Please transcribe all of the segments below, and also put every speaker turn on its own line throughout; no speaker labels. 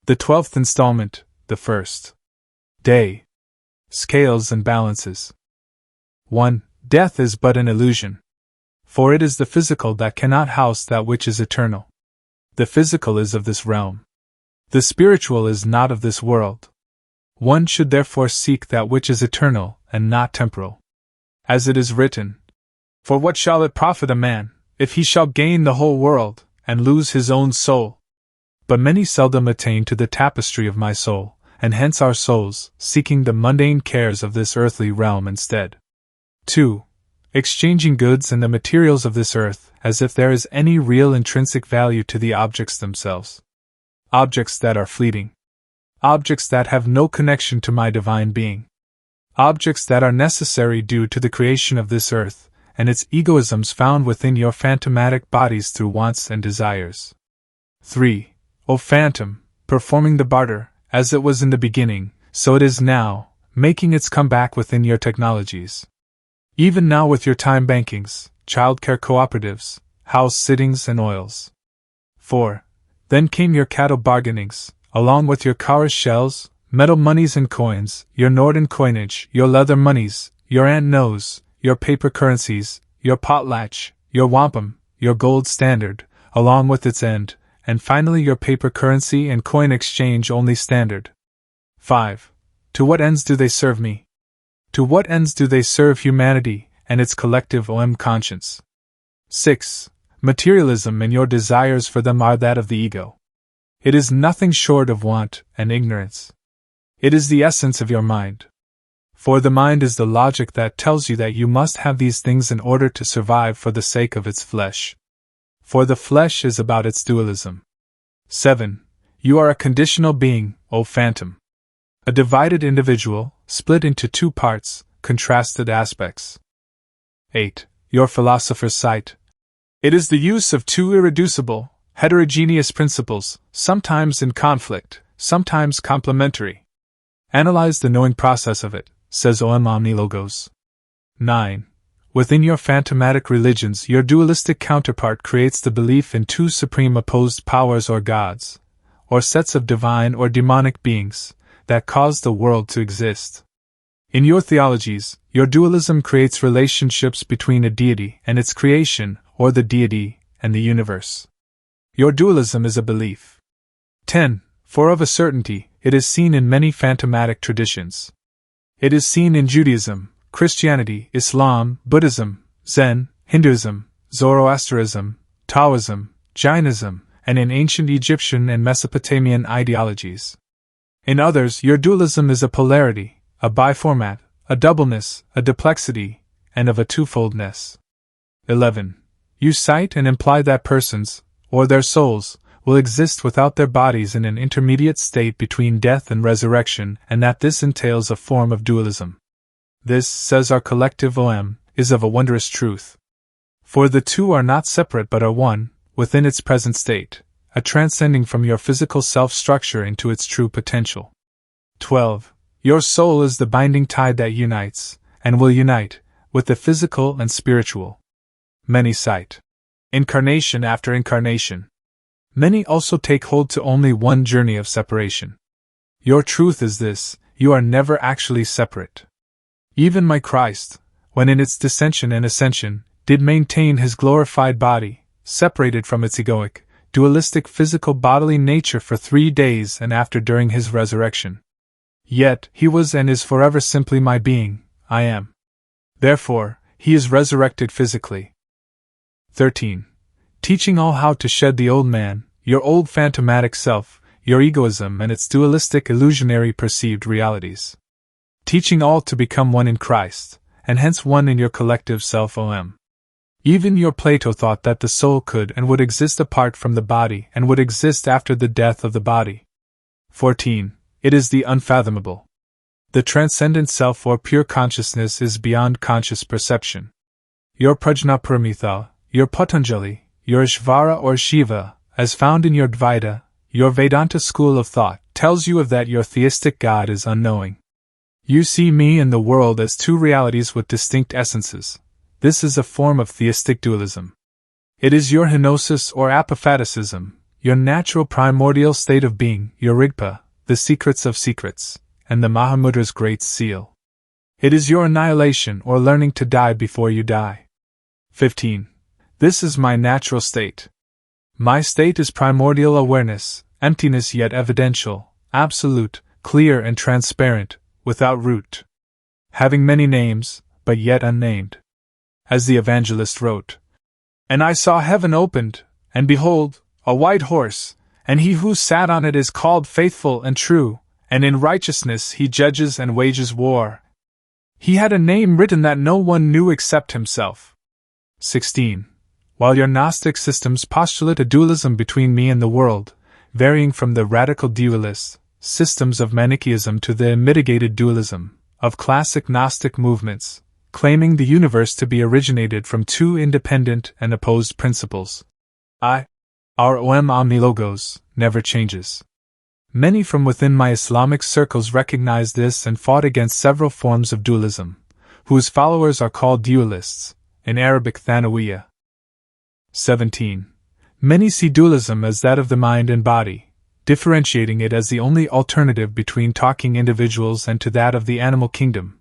The 12th installment, the first day. Scales and balances. 1. Death is but an illusion. For it is the physical that cannot house that which is eternal. The physical is of this realm. The spiritual is not of this world. One should therefore seek that which is eternal and not temporal. As it is written, "For what shall it profit a man, if he shall gain the whole world, and lose his own soul?" But many seldom attain to the tapestry of my soul, and hence our souls, seeking the mundane cares of this earthly realm instead. 2. Exchanging goods and the materials of this earth, as if there is any real intrinsic value to the objects themselves. Objects that are fleeting. Objects that have no connection to my divine being. Objects that are necessary due to the creation of this earth, and its egoisms found within your phantomatic bodies through wants and desires. 3. O phantom, performing the barter, as it was in the beginning, so it is now, making its comeback within your technologies. Even now with your time bankings, childcare cooperatives, house sittings and oils. 4. Then came your cattle bargainings, along with your cowrie shells, metal monies and coins, your Norden coinage, your leather monies, your ant nose, your paper currencies, your potlatch, your wampum, your gold standard, along with its end, and finally your paper currency and coin exchange only standard. 5. To what ends do they serve me? To what ends do they serve humanity and its collective conscience? 6. Materialism and your desires for them are that of the ego. It is nothing short of want and ignorance. It is the essence of your mind. For the mind is the logic that tells you that you must have these things in order to survive for the sake of its flesh. For the flesh is about its dualism. 7. You are a conditional being, O phantom. A divided individual, split into two parts, contrasted aspects. 8. Your philosopher's sight. It is the use of two irreducible, heterogeneous principles, sometimes in conflict, sometimes complementary. Analyze the knowing process of it, says Omnilogos. 9. Within your phantomatic religions, your dualistic counterpart creates the belief in two supreme opposed powers or gods, or sets of divine or demonic beings, that cause the world to exist. In your theologies, your dualism creates relationships between a deity and its creation, or the deity and the universe. Your dualism is a belief. 10. For of a certainty, it is seen in many phantomatic traditions. It is seen in Judaism, Christianity, Islam, Buddhism, Zen, Hinduism, Zoroastrianism, Taoism, Jainism, and in ancient Egyptian and Mesopotamian ideologies. In others, your dualism is a polarity, a biformat, a doubleness, a duplexity, and of a twofoldness. 11. You cite and imply that persons, or their souls, will exist without their bodies in an intermediate state between death and resurrection, and that this entails a form of dualism. This, says our collective is of a wondrous truth. For the two are not separate but are one, within its present state, a transcending from your physical self-structure into its true potential. 12. Your soul is the binding tide that unites, and will unite, with the physical and spiritual. Many cite incarnation after incarnation. Many also take hold to only one journey of separation. Your truth is this: you are never actually separate. Even my Christ, when in its descension and ascension, did maintain his glorified body, separated from its egoic, dualistic physical bodily nature for 3 days and after during his resurrection. Yet, he was and is forever simply my being, I am. Therefore, he is resurrected physically. 13. Teaching all how to shed the old man, your old phantomatic self, your egoism and its dualistic illusionary perceived realities. Teaching all to become one in Christ, and hence one in your collective self. Even your Plato thought that the soul could and would exist apart from the body and would exist after the death of the body. 14. It is the unfathomable. The transcendent self or pure consciousness is beyond conscious perception. Your Prajnaparamita, your Patanjali, your Ishvara or Shiva, as found in your Dvaita, your Vedanta school of thought, tells you of that your theistic God is unknowing. You see me and the world as two realities with distinct essences. This is a form of theistic dualism. It is your henosis or apophaticism, your natural primordial state of being, your Rigpa, the secrets of secrets, and the Mahamudra's great seal. It is your annihilation or learning to die before you die. 15. This is my natural state. My state is primordial awareness, emptiness yet evidential, absolute, clear and transparent, without root. Having many names, but yet unnamed. As the evangelist wrote, "And I saw heaven opened, and behold, a white horse, and he who sat on it is called Faithful and True, and in righteousness he judges and wages war. He had a name written that no one knew except himself." 16. While your Gnostic systems postulate a dualism between me and the world, varying from the radical dualist systems of Manichaeism to the mitigated dualism of classic Gnostic movements, claiming the universe to be originated from two independent and opposed principles, our Om Omnilogos, never changes. Many from within my Islamic circles recognize this and fought against several forms of dualism, whose followers are called dualists, in Arabic Thanawiyya. 17. Many see dualism as that of the mind and body, differentiating it as the only alternative between talking individuals and to that of the animal kingdom,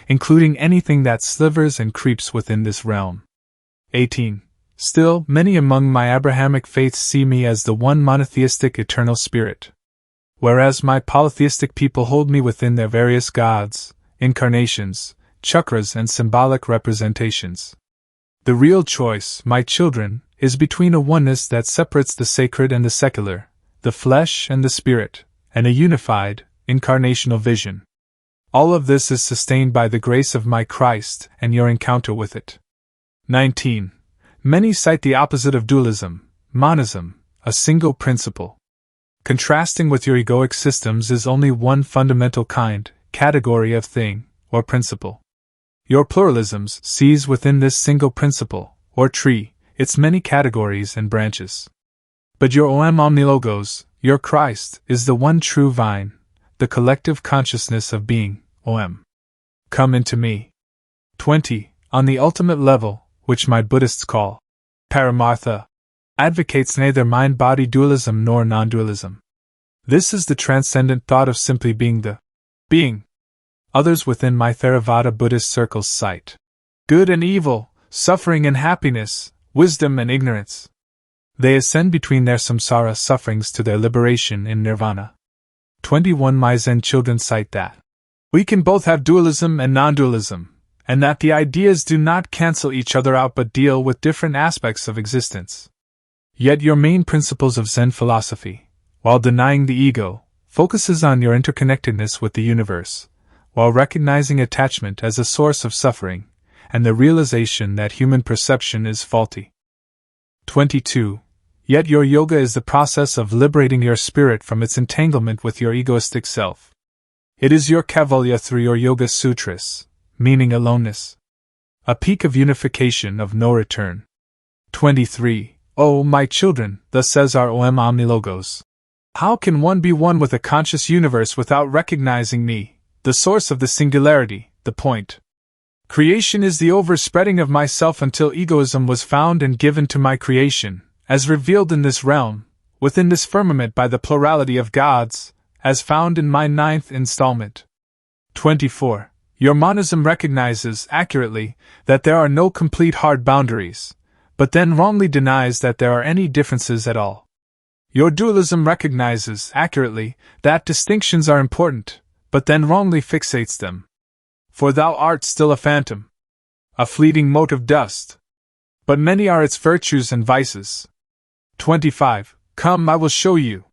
including anything that slivers and creeps within this realm. 18. Still, many among my Abrahamic faiths see me as the one monotheistic eternal spirit, whereas my polytheistic people hold me within their various gods, incarnations, chakras and symbolic representations. The real choice, my children, is between a oneness that separates the sacred and the secular, the flesh and the spirit, and a unified, incarnational vision. All of this is sustained by the grace of my Christ and your encounter with it. 19. Many cite the opposite of dualism, monism, a single principle. Contrasting with your egoic systems is only one fundamental category of thing, or principle. Your pluralisms sees within this single principle, or tree, its many categories and branches. But your Om Omnilogos, your Christ, is the one true vine, the collective consciousness of being, Om. Come into me. 20. On the ultimate level, which my Buddhists call Paramartha, advocates neither mind-body dualism nor non-dualism. This is the transcendent thought of simply being the being. Others within my Theravada Buddhist circles cite good and evil, suffering and happiness, wisdom and ignorance. They ascend between their samsara sufferings to their liberation in nirvana. 21. My Zen children cite that we can both have dualism and non-dualism, and that the ideas do not cancel each other out but deal with different aspects of existence. Yet your main principles of Zen philosophy, while denying the ego, focuses on your interconnectedness with the universe, while recognizing attachment as a source of suffering, and the realization that human perception is faulty. 22. Yet your yoga is the process of liberating your spirit from its entanglement with your egoistic self. It is your kaivalya through your Yoga Sutras, meaning aloneness. A peak of unification of no return. 23. O my children, thus says our Om Omnilogos. How can one be one with a conscious universe without recognizing me, the source of the singularity, the point? Creation is the overspreading of myself until egoism was found and given to my creation, as revealed in this realm, within this firmament by the plurality of gods, as found in my 9th installment. 24. Your monism recognizes, accurately, that there are no complete hard boundaries, but then wrongly denies that there are any differences at all. Your dualism recognizes, accurately, that distinctions are important, but then wrongly fixates them. For thou art still a phantom, a fleeting mote of dust, but many are its virtues and vices. 25. Come, I will show you.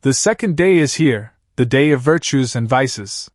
The second day is here, the day of virtues and vices.